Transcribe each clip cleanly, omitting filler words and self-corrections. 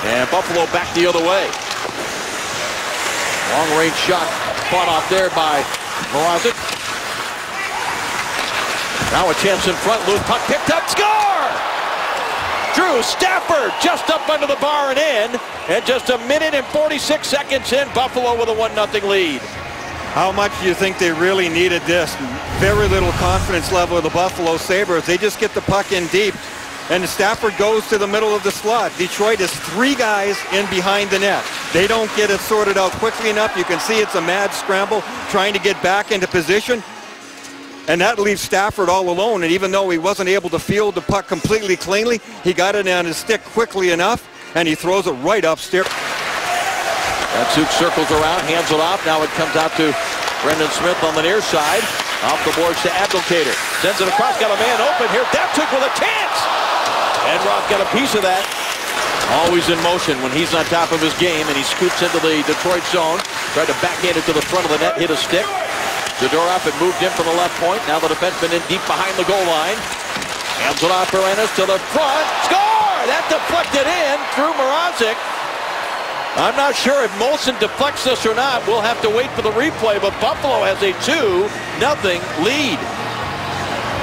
And Buffalo back the other way. Long-range shot fought off there by Mrazek. Now a chance in front. Loose puck picked up. Score! Drew Stafford just up under the bar and in. And just a minute and 46 seconds in, Buffalo with a 1-0 lead. How much do you think they really needed this? Very little confidence level of the Buffalo Sabres. They just get the puck in deep, and Stafford goes to the middle of the slot. Detroit is 3 guys in behind the net. They don't get it sorted out quickly enough. You can see it's a mad scramble trying to get back into position. And that leaves Stafford all alone. And even though he wasn't able to field the puck completely cleanly, he got it on his stick quickly enough, and he throws it right upstairs. Datsyuk circles around, hands it off. Now it comes out to Brendan Smith on the near side. Off the boards to Abdelkader. Sends it across, got a man open here. Datsyuk with a chance! Enroth got a piece of that. Always in motion when he's on top of his game, and he scoops into the Detroit zone. Tried to backhand it to the front of the net, hit a stick. Zadorov had moved in from the left point. Now the defenseman in deep behind the goal line. Hands it off for Ennis to the front. Score! That deflected in through Mrazek. I'm not sure if Molson deflects this or not. We'll have to wait for the replay, but Buffalo has a 2-0 lead.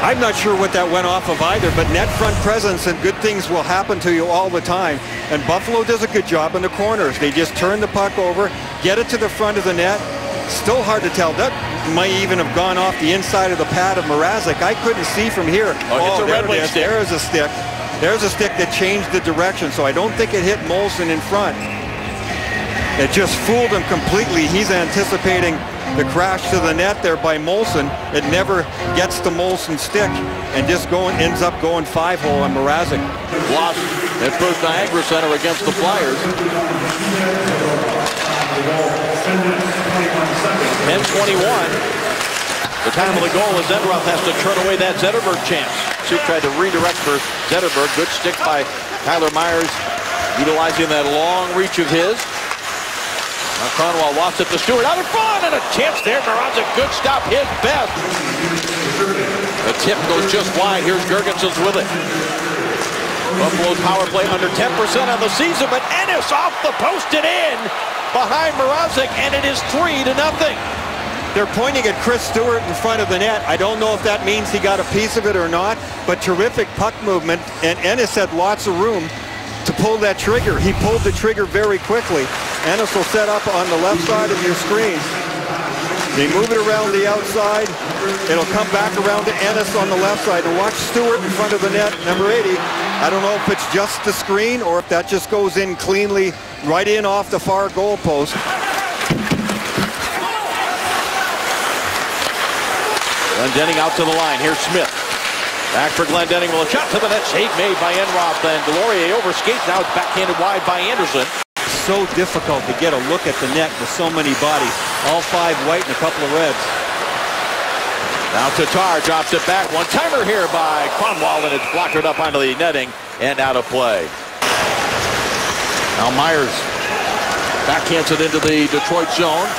I'm not sure what that went off of either, but net front presence and good things will happen to you all the time. And Buffalo does a good job in the corners. They just turn the puck over, get it to the front of the net. Still hard to tell. That might even have gone off the inside of the pad of Mrazek. I couldn't see from here. Oh, it's a Red Wing stick. There's a stick. There's a stick that changed the direction, so I don't think it hit Molson in front. It just fooled him completely. He's anticipating the crash to the net there by Molson. It never gets the Molson stick and just ends up going 5-hole on Mrazek. Lost at First Niagara Center against the Flyers. 10:21. The time of the goal as Enroth has to turn away that Zetterberg chance. Suk tried to redirect for Zetterberg. Good stick by Tyler Myers, utilizing that long reach of his. Now Conwell lost it to Stewart out in front, and a chance there. Mrazek, good stop, his best. The tip goes just wide. Here's Girgensons with it. Buffalo's power play under 10% on the season, but Ennis off the post and in behind Mrazek, and it is 3-0. They're pointing at Chris Stewart in front of the net. I don't know if that means he got a piece of it or not, but terrific puck movement, and Ennis had lots of room to pull that trigger. He pulled the trigger very quickly. Ennis will set up on the left side of your screen. They move it around the outside. It'll come back around to Ennis on the left side. And watch Stewart in front of the net, number 80. I don't know if it's just the screen or if that just goes in cleanly right in off the far goal post. Glendening out to the line. Here's Smith. Back for Glendening. Well, a shot to the net. Save made by Enroth. And Delorier overskates. Now it's backhanded wide by Anderson. So difficult to get a look at the net with so many bodies. All 5 white and a couple of reds. Now Tatar drops it back. One-timer here by Kronwall, and it's blockered up onto the netting and out of play. Now Myers backhands it into the Detroit zone.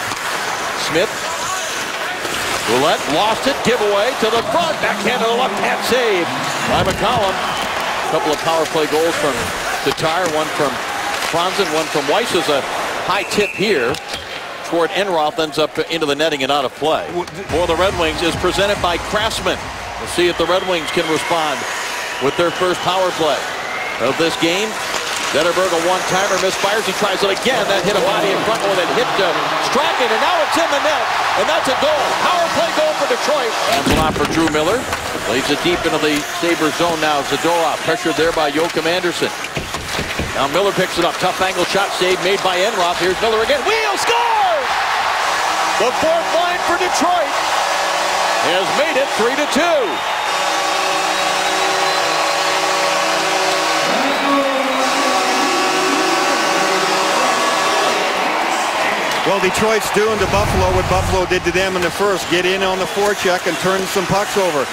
Smith. Roulette lost it. Giveaway to the front. Backhand to the left-hand save by McCollum. A couple of power play goals from Tatar. One from Franzen, one from Weiss. Is a high tip here toward Enroth, ends up into the netting and out of play. For the Red Wings is presented by Craftsman. We'll see if the Red Wings can respond with their first power play of this game. Zetterberg, a one-timer, misfires. He tries it again. That hit a body in front with it. Hit Strachan, and now it's in the net. And that's a goal. Power play goal for Detroit. Hands it off for Drew Miller. Lays it deep into the Sabres zone now. Zadorov pressured there by Joachim Anderson. Now Miller picks it up. Tough angle shot save made by Enroth. Here's Miller again. Wheel scores! The fourth line for Detroit has made it 3-2. Well, Detroit's doing to Buffalo what Buffalo did to them in the first. Get in on the forecheck and turn some pucks over.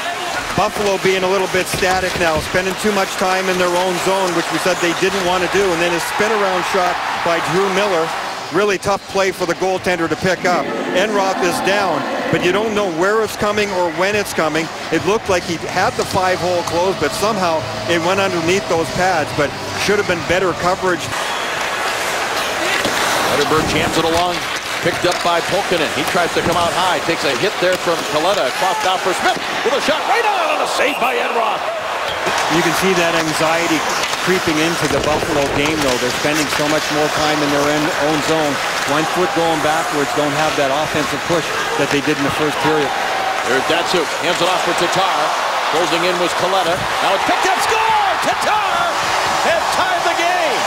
Buffalo being a little bit static now, spending too much time in their own zone, which we said they didn't want to do. And then a spin-around shot by Drew Miller. Really tough play for the goaltender to pick up. Enroth is down, but you don't know where it's coming or when it's coming. It looked like he had the 5-hole closed, but somehow it went underneath those pads, but should have been better coverage. Zetterberg jams it along. Picked up by Pulkkinen. He tries to come out high. Takes a hit there from Kaleta. Crossed out for Smith with a shot right on and a save by Enroth. You can see that anxiety creeping into the Buffalo game, though. They're spending so much more time in their own zone. 1 foot going backwards, don't have that offensive push that they did in the first period. There's Datsyuk. Hands it off for Tatar. Closing in was Kaleta. Now it's picked up. Score! Tatar has tied the game.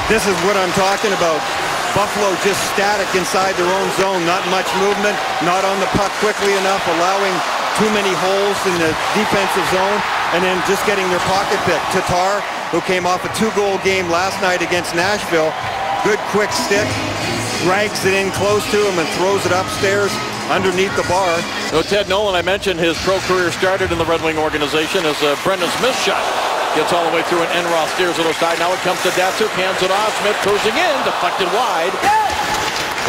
This is what I'm talking about. Buffalo just static inside their own zone. Not much movement, not on the puck quickly enough, allowing too many holes in the defensive zone, and then just getting their pocket pick. Tatar, who came off a 2-goal game last night against Nashville, good quick stick, drags it in close to him and throws it upstairs underneath the bar. So Ted Nolan, I mentioned his pro career started in the Red Wing organization as a Brendan Smith shot. Gets all the way through, and Enroth steers to the side. Now it comes to Datsyuk, hands it off. Smith cruising in, deflected wide.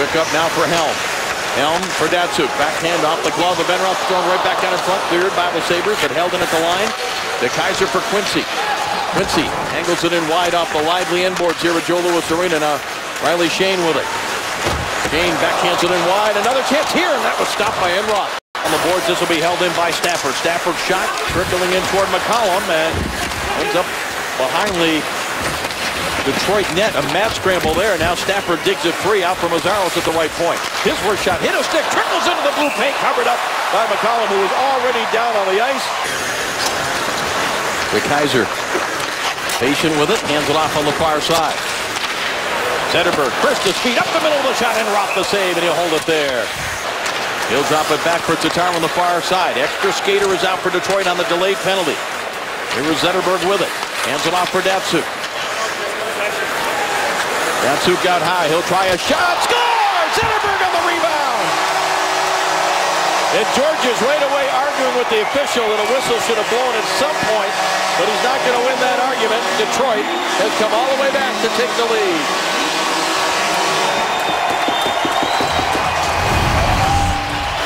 Quick up now for Helm. Helm for Datsyuk. Backhand off the glove of Enroth, thrown right back down in front. Cleared by the Sabres, but held in at the line. De Keyser for Quincy. Quincy angles it in wide off the lively inboards here at Joe Louis Arena. Now Riley Shane with it. Shane backhands it in wide. Another chance here, and that was stopped by Enroth. On the boards, this will be held in by Stafford. Stafford shot, trickling in toward McCollum, and ends up behind the Detroit net. A mad scramble there. Now Stafford digs it free out from Mazaros at the right point. His worst shot hit a stick, trickles into the blue paint, covered up by McCollum, who was already down on the ice. De Keyser patient with it, hands it off on the far side. Zetterberg, first his feet up the middle of the shot, and Roth the save, and he'll hold it there. He'll drop it back for Tatar on the far side. Extra skater is out for Detroit on the delayed penalty. Here is Zetterberg with it. Hands it off for Datsyuk. Datsyuk got high. He'll try a shot. Score! Zetterberg on the rebound. And George is right away arguing with the official that a whistle should have blown at some point, but he's not going to win that argument. Detroit has come all the way back to take the lead.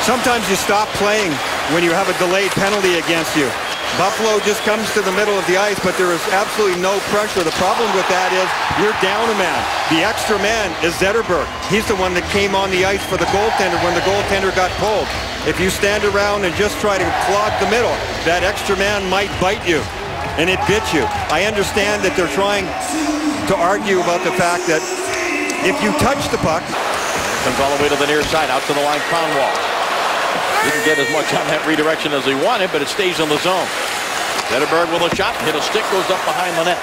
Sometimes you stop playing when you have a delayed penalty against you. Buffalo just comes to the middle of the ice, but there is absolutely no pressure. The problem with that is you're down a man. The extra man is Zetterberg. He's the one that came on the ice for the goaltender when the goaltender got pulled. If you stand around and just try to clog the middle, that extra man might bite you, and it bit you. I understand that they're trying to argue about the fact that if you touch the puck... Comes all the way to the near side, out to the line, Kronwall. Didn't get as much on that redirection as he wanted, but it stays in the zone. Zetterberg with a shot, hit a stick, goes up behind the net.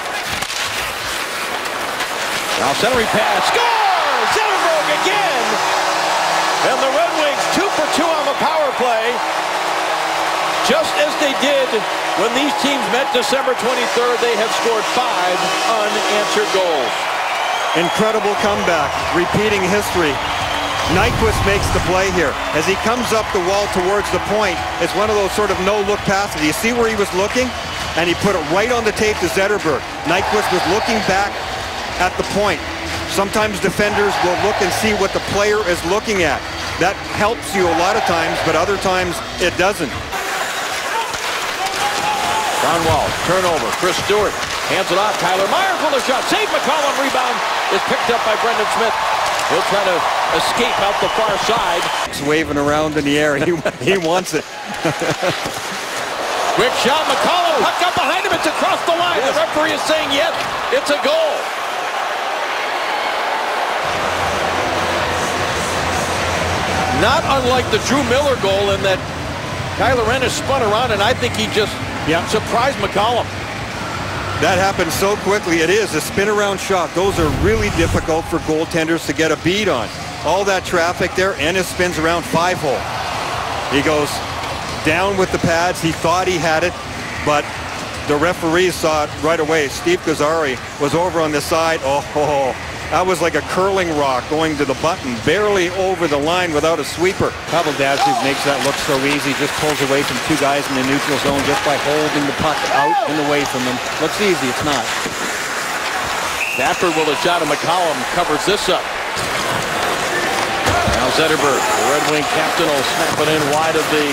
Now centering pass, score! Zetterberg again! And the Red Wings 2 for 2 on the power play. Just as they did when these teams met December 23rd, they have scored 5 unanswered goals. Incredible comeback, repeating history. Nyquist makes the play here. As he comes up the wall towards the point, it's one of those sort of no-look passes. You see where he was looking? And he put it right on the tape to Zetterberg. Nyquist was looking back at the point. Sometimes defenders will look and see what the player is looking at. That helps you a lot of times, but other times it doesn't. Kronwall, turnover, Chris Stewart hands it off. Tyler Myers with a shot. Save McCollum, rebound is picked up by Brendan Smith. He'll try to escape out the far side. He's waving around in the air. He wants it. Quick shot, McCollum, puck up behind him. It's across the line. Yes. The referee is saying yes, it's a goal. Not unlike the Drew Miller goal in that Kyler Ennis spun around, and I think he just surprised McCollum. That happens so quickly. It is a spin-around shot. Those are really difficult for goaltenders to get a beat on. All that traffic there, Ennis spins around 5-hole. He goes down with the pads. He thought he had it, but the referee saw it right away. Steve Gazzari was over on the side. Oh, that was like a curling rock going to the button, barely over the line without a sweeper. Pavel Datsyuk makes that look so easy, just pulls away from 2 guys in the neutral zone just by holding the puck out and away from them. Looks easy, it's not. Stafford with a shot, and McCollum covers this up. Now Zetterberg, the Red Wing captain, will snap it in wide of the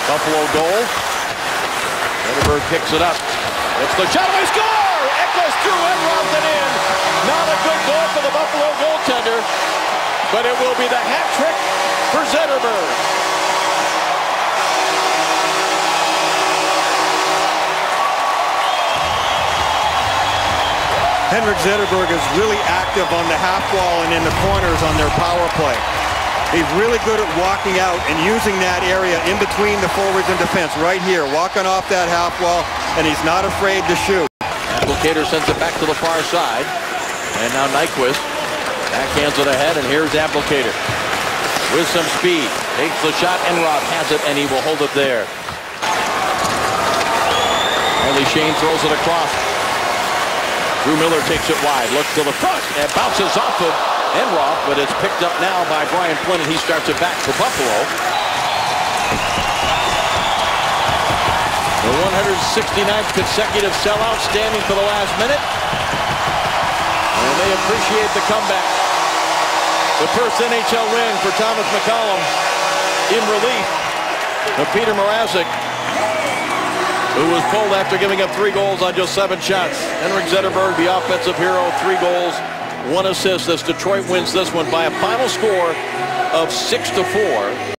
Buffalo goal. Zetterberg picks it up. It's the shot. They score! Echoes through Enroth and in. Not a good goal for the Buffalo goaltender, but it will be the hat trick for Zetterberg. Henrik Zetterberg is really active on the half wall and in the corners on their power play. He's really good at walking out and using that area in between the forwards and defense right here, walking off that half wall, and he's not afraid to shoot. Applicator sends it back to the far side. And now Nyquist backhands it ahead, and here's Applicator with some speed. Takes the shot, Enroth has it, and he will hold it there. Riley Shane throws it across. Drew Miller takes it wide, looks to the front, and bounces off of Enroth, but it's picked up now by Brian Flynn, and he starts it back for Buffalo. The 169th consecutive sellout standing for the last minute. And they appreciate the comeback. The first NHL win for Thomas McCollum in relief of Peter Mrazek, who was pulled after giving up 3 goals on just 7 shots. Henrik Zetterberg, the offensive hero, 3 goals, 1 assist as Detroit wins this one by a final score of 6-4.